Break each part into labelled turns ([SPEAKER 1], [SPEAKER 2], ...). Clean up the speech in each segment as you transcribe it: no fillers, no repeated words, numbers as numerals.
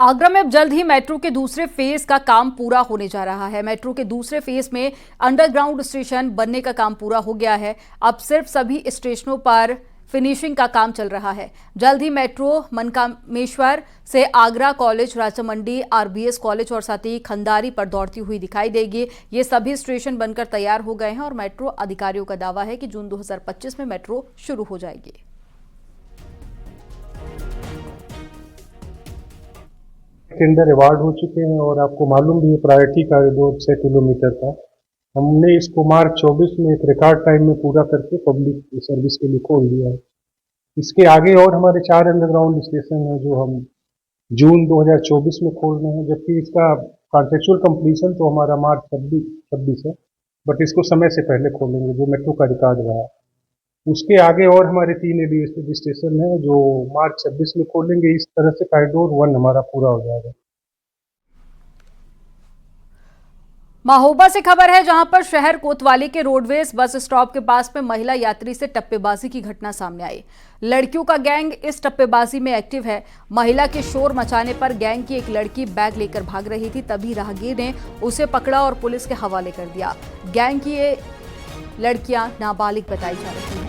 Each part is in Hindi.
[SPEAKER 1] आगरा में अब जल्द ही मेट्रो के दूसरे फेज का काम पूरा होने जा रहा है। मेट्रो के दूसरे फेज में अंडरग्राउंड स्टेशन बनने का काम पूरा हो गया है। अब सिर्फ सभी स्टेशनों पर फिनिशिंग का काम चल रहा है। जल्द ही मेट्रो मनकामेश्वर से Agra college, Raja Mandi, RBS college और साथ ही खंडारी पर दौड़ती हुई दिखाई देगी। ये सभी स्टेशन बनकर तैयार हो गए हैं और मेट्रो अधिकारियों का दावा है कि जून 2025 में मेट्रो शुरू हो जाएगी।
[SPEAKER 2] टेंडर अवार्ड हो चुके हैं और आपको मालूम भी है प्रायोरिटी कॉरिडोर 6 किलोमीटर का हमने इसको मार्च 24 में एक रिकॉर्ड टाइम में पूरा करके पब्लिक सर्विस के लिए खोल दिया है। इसके आगे और हमारे 4 अंडरग्राउंड स्टेशन हैं जो हम जून 2024 में खोल रहे हैं, जबकि इसका कॉन्ट्रेक्चुअल कंप्लीशन तो हमारा मार्च 26 है, बट इसको समय से पहले खोलेंगे जो मेट्रो का रिकॉर्ड रहा। उसके आगे और हमारे 3 एडीएसपी स्टेशन हैं जो मार्च 26 में खोलेंगे। इस तरह से कॉरिडोर 1 हमारा पूरा हो जाएगा।
[SPEAKER 1] महोबा से खबर है, जहां पर शहर कोतवाली के रोडवेज बस स्टॉप के पास में महिला यात्री से टप्पेबाजी की घटना सामने आई। लड़कियों का गैंग इस टप्पेबाजी में एक्टिव है। महिला के शोर मचाने पर गैंग की एक लड़की बैग लेकर भाग रही थी, तभी राहगीर ने उसे पकड़ा और पुलिस के हवाले कर दिया। गैंग की ये लड़कियां नाबालिग बताई जा रही हैं।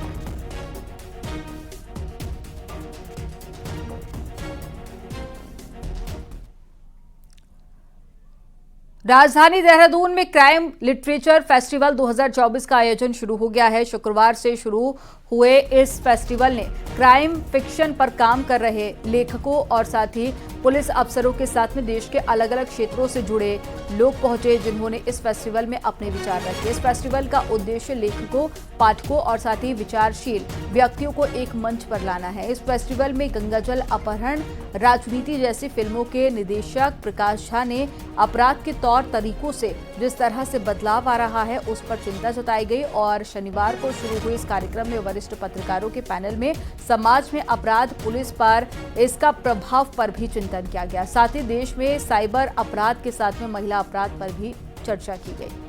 [SPEAKER 1] राजधानी देहरादून में क्राइम लिटरेचर फेस्टिवल 2024 का आयोजन शुरू हो गया है। शुक्रवार से शुरू हुए इस फेस्टिवल ने क्राइम फिक्शन पर काम कर रहे लेखकों और साथ ही पुलिस अफसरों के साथ में देश के अलग अलग क्षेत्रों से जुड़े लोग पहुंचे, जिन्होंने इस फेस्टिवल में अपने विचार रखे। इस फेस्टिवल का उद्देश्य लेखकों, पाठकों और साथ ही विचारशील व्यक्तियों को एक मंच पर लाना है। इस फेस्टिवल में गंगाजल अपहरण, राजनीति जैसी फिल्मों के निदेशक प्रकाश झा ने अपराध के तौर तरीकों से जिस तरह से बदलाव आ रहा है उस पर चिंता जताई गई और शनिवार को शुरू हुए इस कार्यक्रम में वरिष्ठ पत्रकारों के पैनल में समाज में अपराध, पुलिस पर इसका प्रभाव पर भी चिंतन किया गया। साथ ही देश में साइबर अपराध के साथ में महिला अपराध पर भी चर्चा की गई।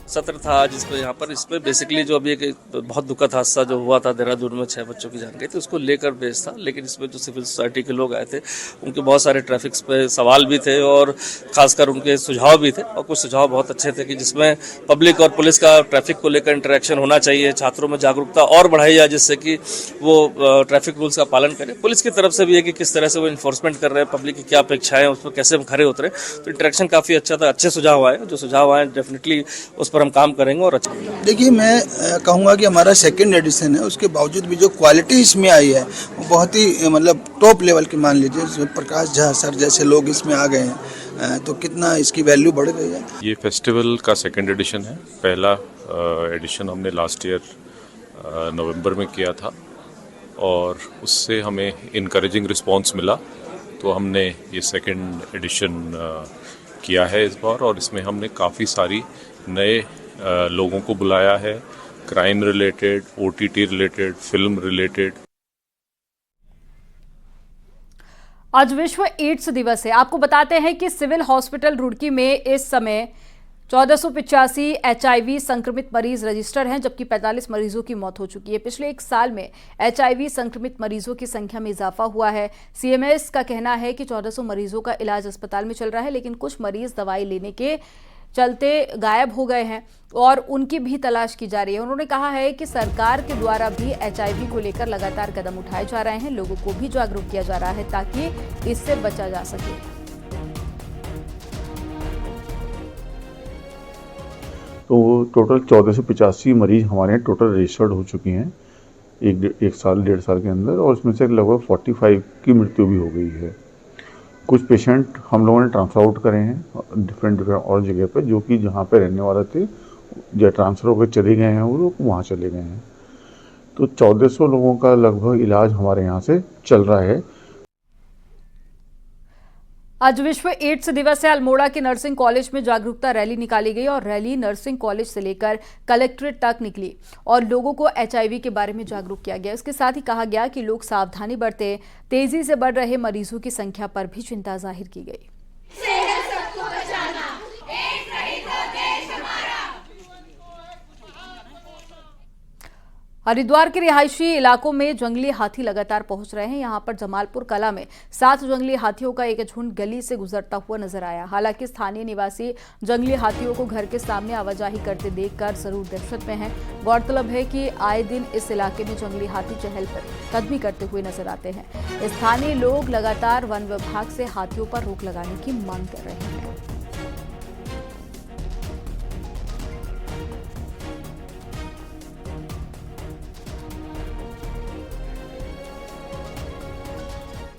[SPEAKER 3] सत्र था जिसमें यहाँ पर इसमें बेसिकली जो अभी एक बहुत दुखद हादसा जो हुआ था देहरादून में 6 बच्चों की जान गई थी, उसको लेकर बेस था। लेकिन इसमें जो सिविल सोसाइटी के लोग आए थे उनके बहुत सारे ट्रैफिक पे सवाल भी थे और खासकर उनके सुझाव भी थे और कुछ सुझाव बहुत अच्छे थे कि जिसमें पब्लिक और पुलिस का ट्रैफिक को लेकर इंटरेक्शन होना चाहिए, छात्रों में जागरूकता और बढ़ाई जाए जिससे कि वो ट्रैफिक रूल्स का पालन करें। पुलिस की तरफ से भी है कि किस तरह से वो इन्फोर्समेंट कर रहे हैं, पब्लिक की क्या अपेक्षाएं, उस पर कैसे हम खड़े उतरे। तो इंटरेक्शन काफ़ी अच्छा था, अच्छे सुझाव आए। जो सुझाव आए डेफिनेटली उस पर हम काम करेंगे और अच्छा।
[SPEAKER 4] देखिए, मैं कहूँगा कि हमारा सेकंड एडिशन है, उसके बावजूद भी जो क्वालिटी इसमें आई है वो बहुत ही मतलब टॉप लेवल की, मान लीजिए प्रकाश झा सर जैसे लोग इसमें आ गए हैं तो कितना इसकी वैल्यू बढ़ गई है।
[SPEAKER 5] ये फेस्टिवल का सेकंड एडिशन है। पहला एडिशन हमने लास्ट ईयर नवंबर में किया था और उससे हमें इनकरेजिंग रिस्पांस मिला, तो हमने ये सेकंड एडिशन किया है इस बार और इसमें हमने काफ़ी सारी नए लोगों को बुलाया है, crime related, OTT related, film related.
[SPEAKER 1] आज विश्व एड्स दिवस है। आपको बताते हैं कि सिविल हॉस्पिटल रुड़की में इस समय 1485 HIV संक्रमित मरीज रजिस्टर हैं, जबकि 45 मरीजों की मौत हो चुकी है। पिछले 1 साल में HIV संक्रमित मरीजों की संख्या में इजाफा हुआ है। CMS का कहना है कि 1400 मरीजों का इलाज अस्पताल में चल रहा है, लेकिन कुछ मरीज दवाई लेने के चलते गायब हो गए हैं और उनकी भी तलाश की जा रही है। उन्होंने कहा है कि सरकार के द्वारा भी HIV को लेकर लगातार कदम उठाए जा रहे हैं, लोगों को भी जागरूक किया जा रहा है ताकि इससे बचा जा सके।
[SPEAKER 6] तो टोटल 1485 मरीज हमारे यहाँ टोटल रजिस्टर्ड हो चुकी हैं एक साल 1.5 साल के अंदर, और उसमें से लगभग 45 की मृत्यु भी हो गई है। कुछ पेशेंट हम लोगों ने ट्रांसफर आउट करे हैं डिफरेंट और जगह पे, जो कि जहाँ पे रहने वाले थे जो ट्रांसफ़र होकर चले गए हैं वो लोग वहाँ चले गए हैं। तो 1400 लोगों का लगभग इलाज हमारे यहाँ से चल रहा है।
[SPEAKER 1] आज विश्व एड्स दिवस है। अल्मोड़ा के नर्सिंग कॉलेज में जागरूकता रैली निकाली गई और रैली नर्सिंग कॉलेज से लेकर कलेक्ट्रेट तक निकली और लोगों को HIV के बारे में जागरूक किया गया। इसके साथ ही कहा गया कि लोग सावधानी बरतें। तेजी से बढ़ रहे मरीजों की संख्या पर भी चिंता जाहिर की गई। हरिद्वार के रिहायशी इलाकों में जंगली हाथी लगातार पहुंच रहे हैं। यहां पर जमालपुर कला में 7 जंगली हाथियों का एक झुंड गली से गुजरता हुआ नजर आया। हालांकि स्थानीय निवासी जंगली हाथियों को घर के सामने आवाजाही करते देखकर जरूर दहशत में हैं। गौरतलब है कि आए दिन इस इलाके में जंगली हाथी चहलकदमी करते हुए नजर आते हैं। स्थानीय लोग लगातार वन विभाग से हाथियों पर रोक लगाने की मांग कर रहे हैं।